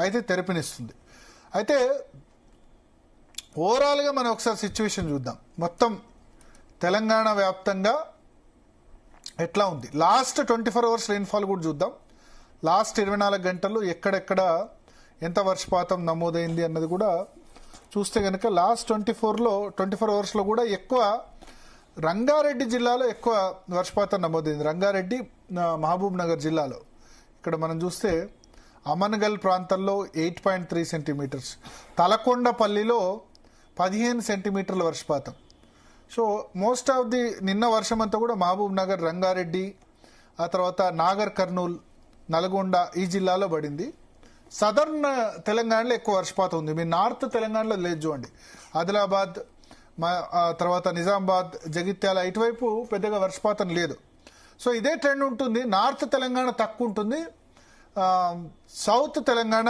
అయితే తెరపినిస్తుంది. అయితే ఓవరాల్గా మనం ఒకసారి సిచ్యువేషన్ చూద్దాం. మొత్తం తెలంగాణ వ్యాప్తంగా ఎట్లా ఉంది, లాస్ట్ 24 అవర్స్ రెయిన్ఫాల్ కూడా చూద్దాం. లాస్ట్ 24 గంటలు ఎక్కడెక్కడ ఎంత వర్షపాతం నమోదైంది అన్నది కూడా చూస్తే కనుక లాస్ట్ 24 అవర్స్లో కూడా ఎక్కువ రంగారెడ్డి జిల్లాలో ఎక్కువ వర్షపాతం నమోదైంది. రంగారెడ్డి, మహబూబ్ నగర్ జిల్లాలో ఇక్కడ మనం చూస్తే అమన్గల్ ప్రాంతంలో 8.3 సెంటీమీటర్స్, తలకొండపల్లిలో 15 సెంటీమీటర్ల వర్షపాతం. సో మోస్ట్ ఆఫ్ ది నిన్న వర్షం అంతా కూడా మహబూబ్ నగర్, రంగారెడ్డి, ఆ తర్వాత నాగర్ కర్నూల్, నల్గొండ ఈ జిల్లాలో పడింది. సదర్న్ తెలంగాణలో ఎక్కువ వర్షపాతం ఉంది. మీ నార్త్ తెలంగాణలో లేదు చూడండి, ఆదిలాబాద్, తర్వాత నిజామాబాద్, జగిత్యాల ఇటువైపు పెద్దగా వర్షపాతం లేదు. సో ఇదే ట్రెండ్ ఉంటుంది. నార్త్ తెలంగాణ తక్కువ ఉంటుంది, సౌత్ తెలంగాణ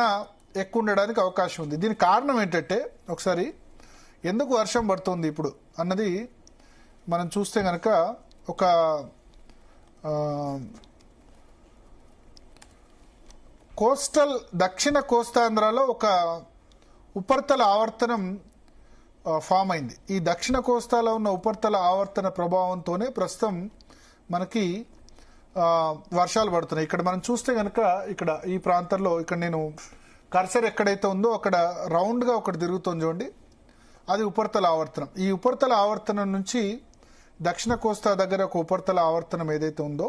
ఎక్కువ ఉండడానికి అవకాశం ఉంది. దీనికి కారణం ఏంటంటే ఒకసారి ఎందుకు వర్షం పడుతుంది ఇప్పుడు అన్నది మనం చూస్తే కనుక ఒక కోస్టల్ దక్షిణ కోస్తాంధ్రలో ఒక ఉపరితల ఆవర్తనం ఫామ్ అయింది. ఈ దక్షిణ కోస్తాలో ఉన్న ఉపరితల ఆవర్తన ప్రభావంతోనే ప్రస్తుతం మనకి వర్షాలు పడుతున్నాయి. ఇక్కడ మనం చూస్తే కనుక ఇక్కడ ఈ ప్రాంతంలో ఇక్కడ నేను కర్సర్ ఎక్కడైతే ఉందో అక్కడ రౌండ్గా ఒకటి తిరుగుతుంది చూడండి, అది ఉపరితల ఆవర్తనం. ఈ ఉపరితల ఆవర్తనం నుంచి దక్షిణ కోస్తా దగ్గర ఒక ఉపరితల ఆవర్తనం ఏదైతే ఉందో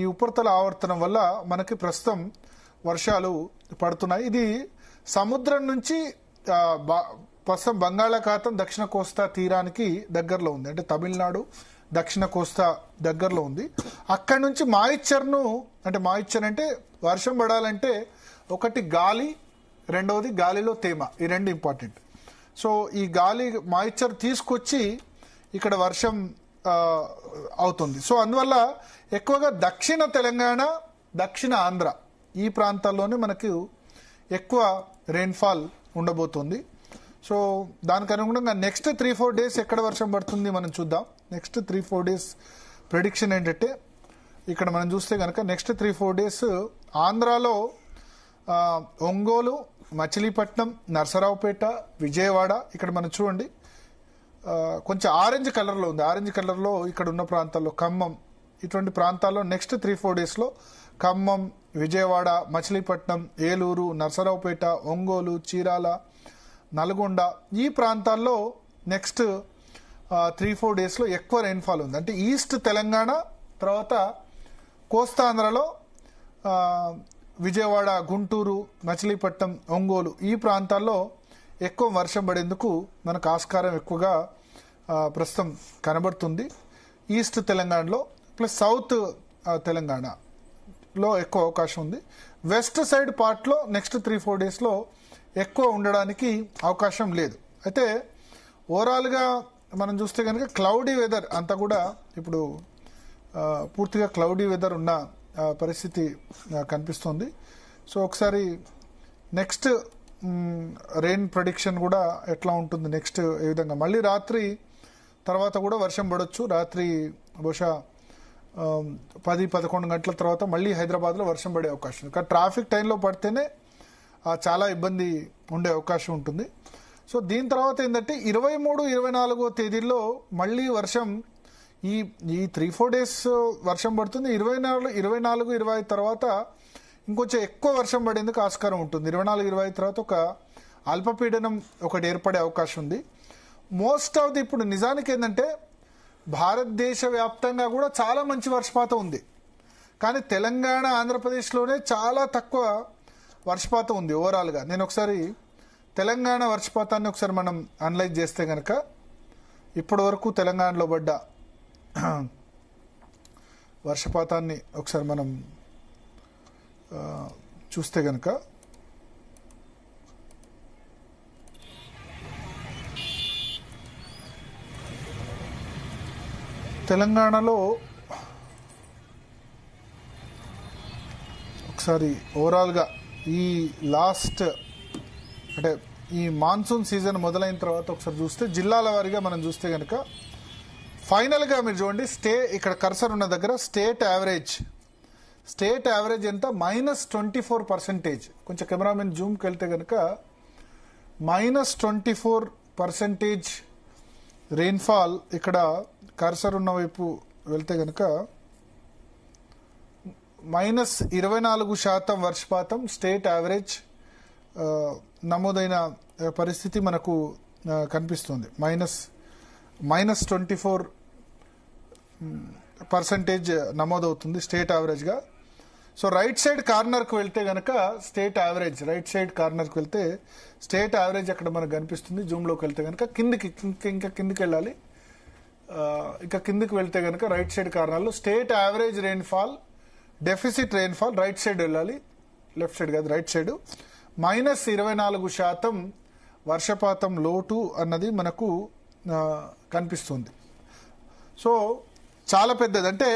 ఈ ఉపరితల ఆవర్తనం వల్ల మనకి ప్రస్తుతం వర్షాలు పడుతున్నాయి. ఇది సముద్రం నుంచి ప్రస్తుతం బంగాళాఖాతం దక్షిణ కోస్తా తీరానికి దగ్గరలో ఉంది, అంటే తమిళనాడు దక్షిణ కోస్తా దగ్గరలో ఉంది. అక్కడి నుంచి మాయిశ్చర్ అంటే వర్షం పడాలంటే ఒకటి గాలి, రెండవది గాలిలో తేమ, ఈ రెండు ఇంపార్టెంట్. సో ఈ గాలి మాయిశ్చర్ తీసుకొచ్చి ఇక్కడ వర్షం అవుతుంది. సో అందువల్ల ఎక్కువగా దక్షిణ తెలంగాణ, దక్షిణ ఆంధ్ర ఈ ప్రాంతాల్లోనే మనకు ఎక్కువ రెయిన్ఫాల్ ఉండబోతుంది. సో దానికి అనుగుణంగా నెక్స్ట్ 3-4 డేస్ ఎక్కడ వర్షం పడుతుంది మనం చూద్దాం. నెక్స్ట్ 3-4 డేస్ ప్రెడిక్షన్ ఏంటంటే ఇక్కడ మనం చూస్తే కనుక నెక్స్ట్ 3-4 డేస్ ఆంధ్రాలో ఒంగోలు, మచిలీపట్నం, నర్సరావుపేట, విజయవాడ ఇక్కడ మనం చూడండి కొంచెం ఆరెంజ్ కలర్లో ఉంది. ఆరెంజ్ కలర్లో ఇక్కడ ఉన్న ప్రాంతాల్లో ఖమ్మం, ఇటువంటి ప్రాంతాల్లో నెక్స్ట్ 3-4 డేస్లో ఖమ్మం, విజయవాడ, మచిలీపట్నం, ఏలూరు, నర్సరావుపేట, ఒంగోలు, చీరాల, నల్గొండ ఈ ప్రాంతాల్లో నెక్స్ట్ 3-4 డేస్లో ఎక్కువ రెయిన్ఫాల్ ఉంది. అంటే ఈస్ట్ తెలంగాణ తర్వాత కోస్తాంధ్రలో విజయవాడ, గుంటూరు, మచిలీపట్నం, ఒంగోలు ఈ ప్రాంతాల్లో ఎక్కువ వర్షం పడేందుకు మనకు ఆస్కారం ఎక్కువగా ప్రస్తుతం కనబడుతుంది. ఈస్ట్ తెలంగాణలో ప్లస్ సౌత్ తెలంగాణలో ఎక్కువ అవకాశం ఉంది. వెస్ట్ సైడ్ పార్ట్లో నెక్స్ట్ 3-4 డేస్లో ఎక్కువ ఉండడానికి అవకాశం లేదు. అయితే ఓవరాల్గా మనం చూస్తే కనుక క్లౌడీ వెదర్ అంతా కూడా ఇప్పుడు పూర్తిగా క్లౌడీ వెదర్ ఉన్న పరిస్థితి కనిపిస్తుంది. సో ఒకసారి నెక్స్ట్ రెయిన్ ప్రొడిక్షన్ కూడా ఎట్లా ఉంటుంది, నెక్స్ట్ ఏ విధంగా మళ్ళీ రాత్రి తర్వాత కూడా వర్షం పడవచ్చు. రాత్రి బహుశా 10-11 గంటల తర్వాత మళ్ళీ హైదరాబాద్లో వర్షం పడే అవకాశం ఉంది. కానీ ట్రాఫిక్ టైంలో పడితేనే చాలా ఇబ్బంది ఉండే అవకాశం ఉంటుంది. సో దీని తర్వాత ఏంటంటే 23-24 తేదీల్లో మళ్ళీ వర్షం ఈ 3-4 డేస్ వర్షం పడుతుంది. 24-25 తర్వాత ఇంకొంచెం ఎక్కువ వర్షం పడేందుకు ఆస్కారం ఉంటుంది. 24-25 తర్వాత ఒక అల్పపీడనం ఒకటి ఏర్పడే అవకాశం ఉంది. మోస్ట్ ఆఫ్ ది ఇప్పుడు నిజానికి ఏంటంటే భారతదేశ వ్యాప్తంగా కూడా చాలా మంచి వర్షపాతం ఉంది, కానీ తెలంగాణ, ఆంధ్రప్రదేశ్లోనే చాలా తక్కువ వర్షపాతం ఉంది ఓవరాల్గా. నేను ఒకసారి తెలంగాణ వర్షపాతాన్ని ఒకసారి మనం అనలైజ్ చేస్తే కనుక ఇప్పటి వరకు తెలంగాణలో పడ్డ వర్షపాతాన్ని ఒకసారి మనం చూస్తే కనుక తెలంగాణలో ఒకసారి ఓవరాల్గా ఈ లాస్ట్ అంటే ఈ మాన్సూన్ సీజన్ మొదలైన తర్వాత ఒకసారి చూస్తే జిల్లాల వారీగా మనం చూస్తే కనుక ఫైనల్గా మీరు చూడండి ఇక్కడ కర్సర్ ఉన్న దగ్గర స్టేట్ స్టేట్ యావరేజ్ ఎంత -24%. కొంచెం కెమెరామెన్ జూమ్కి వెళ్తే కనుక -24% రెయిన్ఫాల్. ఇక్కడ కర్సర్ ఉన్న వైపు వెళ్తే కనుక -24% వర్షపాతం స్టేట్ యావరేజ్ నమోదైన పరిస్థితి మనకు కనిపిస్తుంది. -24% నమోదవుతుంది స్టేట్ యావరేజ్గా. సో రైట్ సైడ్ కార్నర్కి వెళ్తే కనుక స్టేట్ యావరేజ్, రైట్ సైడ్ కార్నర్కి వెళ్తే స్టేట్ యావరేజ్ అక్కడ మనకు కనిపిస్తుంది. జూమ్లోకి వెళ్తే కనుక ఇంకా కిందికి వెళ్ళాలి. ఇంకా కిందికి వెళ్తే కనుక రైట్ సైడ్ కార్నర్లో state average rainfall, deficit rainfall right side వెళ్ళాలి, లెఫ్ట్ సైడ్ కాదు రైట్ సైడ్. -24% వర్షపాతం లోటు అన్నది మనకు కనిపిస్తుంది. సో చాలా పెద్దది. అంటే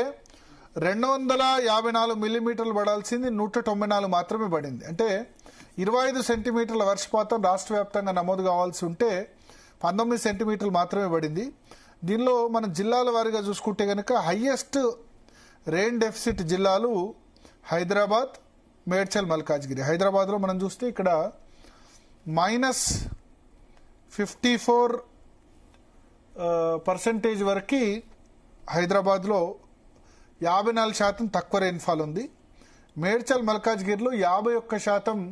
254 మిల్లీమీటర్లు పడాల్సింది 194 మాత్రమే పడింది. అంటే 25 సెంటీమీటర్ల వర్షపాతం రాష్ట్ర వ్యాప్తంగా నమోదు కావాల్సి ఉంటే 19 సెంటీమీటర్లు మాత్రమే పడింది. దీనిలో మన జిల్లాల వారీగా చూసుకుంటే కనుక హైయెస్ట్ రెయిన్ డెఫిసిట్ జిల్లాలు హైదరాబాద్, మేడ్చల్, మల్కాజ్గిరి. హైదరాబాద్లో మనం చూస్తే ఇక్కడ -54% వరకు హైదరాబాద్లో 54% తక్కువ రెయిన్ఫాల్ ఉంది. మేడ్చల్, మల్కాజ్గిరిలో 51%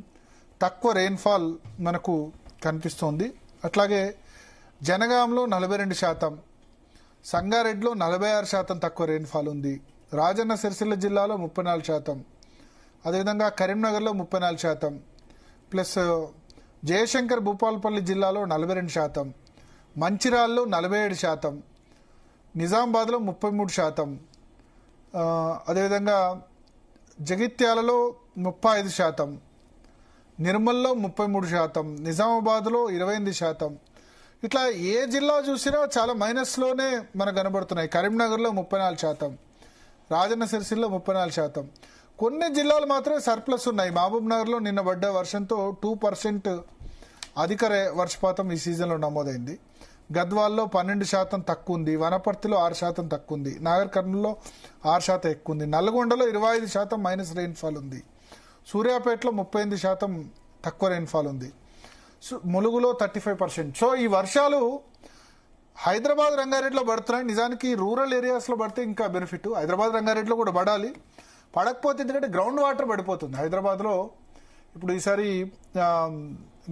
తక్కువ రెయిన్ఫాల్ మనకు కనిపిస్తోంది. అట్లాగే జనగాంలో 42%, సంగారెడ్డిలో 46% తక్కువ రెయిన్ఫాల్ ఉంది. రాజన్న సిరిసిల్ల జిల్లాలో 34%, అదేవిధంగా కరీంనగర్లో 34%, ప్లస్ జయశంకర్ భూపాలపల్లి జిల్లాలో 42%, మంచిర్యాలలో 47%, నిజామాబాద్లో 33%, అదేవిధంగా జగిత్యాలలో 35%, నిర్మల్లో 33%, నిజామాబాద్లో 28%. ఇట్లా ఏ జిల్లా చూసినా చాలా మైనస్లోనే మనకు కనబడుతున్నాయి. కరీంనగర్లో 34%, రాజన్న సిరిసిల్లో 34%. కొన్ని జిల్లాలు మాత్రమే సర్ప్లస్ ఉన్నాయి. మహబూబ్ నగర్లో నిన్న పడ్డ వర్షంతో 2% అధిక వర్షపాతం ఈ సీజన్లో నమోదైంది. గద్వాల్లో 12% తక్కువ ఉంది, వనపర్తిలో 6% తక్కువ ఉంది, నాగర్ కర్నూల్లో 6% ఎక్కువ ఉంది, నల్గొండలో 25% మైనస్ రెయిన్ఫాల్ ఉంది, సూర్యాపేటలో 38% తక్కువ రెయిన్ఫాల్ ఉంది, ములుగులో 35%. సో ఈ వర్షాలు హైదరాబాద్, రంగారెడ్డిలో పడుతున్నాయి. నిజానికి రూరల్ ఏరియాస్లో పడితే ఇంకా బెనిఫిట్. హైదరాబాద్, రంగారెడ్డిలో కూడా పడాలి. పడకపోతే ఎందుకంటే గ్రౌండ్ వాటర్ పడిపోతుంది హైదరాబాద్లో. ఇప్పుడు ఈసారి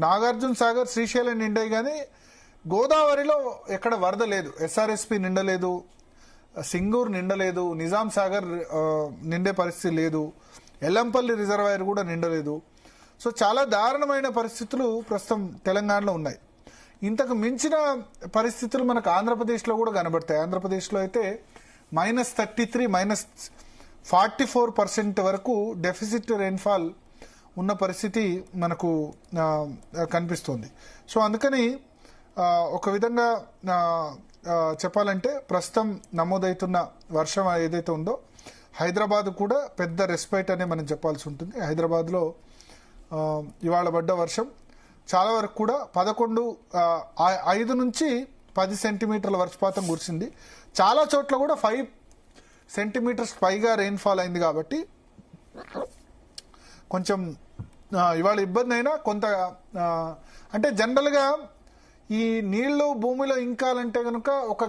నాగార్జున సాగర్, శ్రీశైలం నిండాయి, కానీ గోదావరిలో ఎక్కడ వరద లేదు. ఎస్ఆర్ఎస్పి నిండలేదు, సింగూర్ నిండలేదు, నిజాం సాగర్ నిండే పరిస్థితి లేదు, ఎల్లంపల్లి రిజర్వాయర్ కూడా నిండలేదు. సో చాలా దారుణమైన పరిస్థితులు ప్రస్తుతం తెలంగాణలో ఉన్నాయి. ఇంతకు మించిన పరిస్థితులు మనకు ఆంధ్రప్రదేశ్లో కూడా కనబడతాయి. ఆంధ్రప్రదేశ్లో అయితే -33, -44% వరకు డెఫిసిట్ రెయిన్ఫాల్ ఉన్న పరిస్థితి మనకు కనిపిస్తుంది. సో అందుకని ఒక విధంగా చెప్పాలంటే ప్రస్తుతం నమోదవుతున్న వర్షం ఏదైతే ఉందో హైదరాబాద్ కూడా పెద్ద రెస్పైట్ అనే మనం చెప్పాల్సి ఉంటుంది. హైదరాబాద్లో ఇవాళ పడ్డ వర్షం చాలా వరకు కూడా 5 నుంచి 10 సెంటీమీటర్ల వర్షపాతం కురిసింది. చాలా చోట్ల కూడా 5 సెంటీమీటర్స్ పైగా రెయిన్ఫాల్ అయింది. కాబట్టి కొంచెం ఇవాళ ఇబ్బంది అయినా కొంత అంటే జనరల్గా ఈ నీళ్లు భూమిలో ఇంకాలంటే కనుక ఒక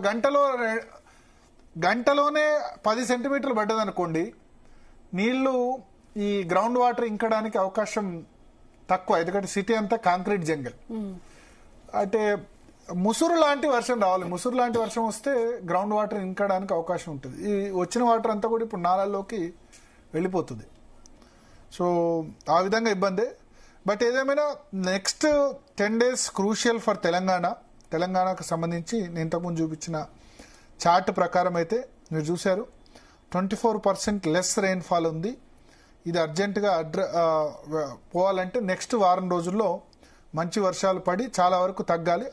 గంటలోనే 10 సెంటీమీటర్లు పడ్డదనుకోండి, నీళ్లు ఈ గ్రౌండ్ వాటర్ ఇంకడానికి అవకాశం తక్కువ. ఎందుకంటే సిటీ అంతా కాంక్రీట్ జంగల్. అంటే ముసురు లాంటి వర్షం రావాలి. ముసురు లాంటి వర్షం వస్తే గ్రౌండ్ వాటర్ ఇంకడానికి అవకాశం ఉంటుంది. ఈ వచ్చిన వాటర్ అంతా కూడా ఇప్పుడు నాళాల్లోకి వెళ్ళిపోతుంది. సో ఆ విధంగా ఇబ్బందే. బట్ ఏదేమైనా నెక్స్ట్ 10 days క్రూషియల్ ఫర్ తెలంగాణకు సంబంధించి నేను ఇంతకుముందు చూపించిన చార్ట్ ప్రకారం అయితే మీరు చూశారు 24% లెస్ రెయిన్ఫాల్ ఉంది. ఇది అర్జెంటుగా పోవాలంటే నెక్స్ట్ వారం రోజుల్లో మంచి వర్షాలు పడి చాలా వరకు తగ్గాలి.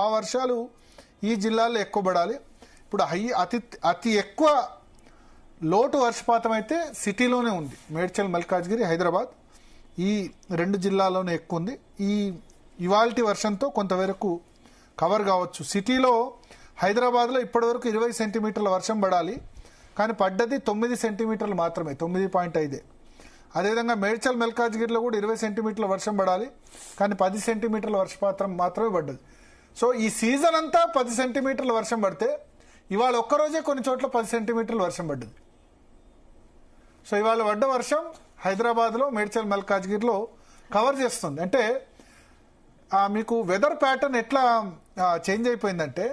ఆ వర్షాలు ఈ జిల్లాల్లో ఎక్కువ పడాలి. ఇప్పుడు అతి ఎక్కువ లోటు వర్షపాతం అయితే సిటీలోనే ఉంది. మేడ్చల్, మల్కాజ్గిరి, హైదరాబాద్ ఈ 2 జిల్లాల్లోనే ఎక్కువ ఉంది. ఇవాల్టి వర్షంతో కొంతవరకు కవర్ కావచ్చు. సిటీలో హైదరాబాద్లో ఇప్పటివరకు 20 సెంటీమీటర్ల వర్షం పడాలి. కానీ పడ్డది 9 సెంటీమీటర్లు మాత్రమే, 9.5. అదేవిధంగా మేడ్చల్ మల్కాజ్గిరిలో కూడా 20 సెంటీమీటర్ల వర్షం పడాలి, కానీ 10 సెంటీమీటర్ల వర్షపాతం మాత్రమే పడ్డది. సో ఈ సీజన్ అంతా 10 సెంటీమీటర్ల వర్షం పడితే ఇవాళ ఒక్కరోజే కొన్ని చోట్ల 10 సెంటీమీటర్ల వర్షం పడ్డది. సో ఇవాళ పడ్డ వర్షం హైదరాబాద్లో మేడ్చల్ మల్కాజ్గిరిలో కవర్ చేస్తుంది. అంటే మీకు వెదర్ ప్యాటర్న్ ఎట్లా చేంజ్ అయిపోయిందంటే,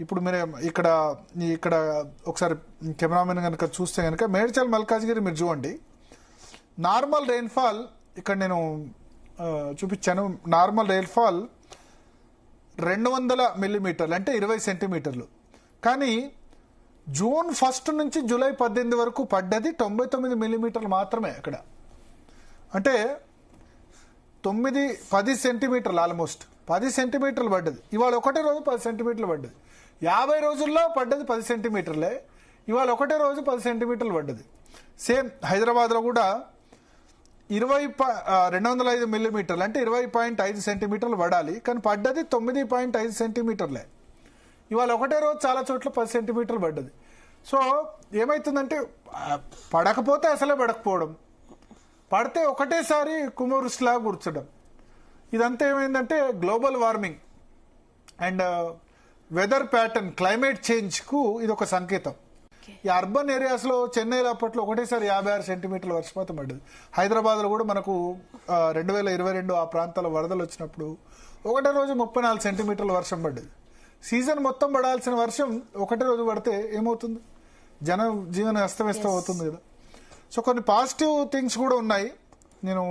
ఇప్పుడు మీరు ఇక్కడ ఒకసారి కెమెరామెన్ కనుక చూస్తే కనుక మేడ్చల్ మల్కాజ్గిరి మీరు చూడండి. నార్మల్ రెయిన్ఫాల్ ఇక్కడ నేను చూపించాను. నార్మల్ రెయిన్ఫాల్ 200 మిల్లీమీటర్లు అంటే 20 సెంటీమీటర్లు. కానీ జూన్ 1 నుంచి జూలై 18 వరకు పడ్డది 99 మిల్లీమీటర్లు మాత్రమే అక్కడ. అంటే 9-10 సెంటీమీటర్లు, ఆల్మోస్ట్ 10 సెంటీమీటర్లు పడ్డది. ఇవాళ ఒకటే రోజు 10 సెంటీమీటర్లు పడ్డది. 50 రోజుల్లో పడ్డది 10 సెంటీమీటర్లే, ఇవాళ ఒకటే రోజు 10 సెంటీమీటర్లు పడ్డది. సేమ్ హైదరాబాద్లో కూడా 205 మిల్లీమీటర్లు అంటే 20.5 సెంటీమీటర్లు పడాలి, కానీ పడ్డది 9.5 సెంటీమీటర్లే. ఇవాళ ఒకటే రోజు చాలా చోట్ల 10 సెంటీమీటర్లు పడ్డది. సో ఏమవుతుందంటే పడకపోతే అసలే పడకపోవడం, పడితే ఒకటేసారి కుమరుస్లాగా కూర్చోడం. ఇదంతా ఏమైందంటే global warming and weather pattern, climate చేంజ్కు ఇది ఒక సంకేతం. ఈ అర్బన్ ఏరియాస్లో చెన్నైలో అప్పట్లో ఒకటేసారి 56 సెంటీమీటర్ల వర్షపాతం పడ్డది. హైదరాబాద్లో కూడా మనకు 2022 ఆ ప్రాంతాల వరదలు వచ్చినప్పుడు ఒకటే రోజు 34 సెంటీమీటర్ల వర్షం పడ్డది. సీజన్ మొత్తం పడాల్సిన వర్షం ఒకటే రోజు పడితే ఏమవుతుంది? జీవన అస్తవ్యస్తం అవుతుంది కదా. సో కొన్ని పాజిటివ్ థింగ్స్ కూడా ఉన్నాయి. నేను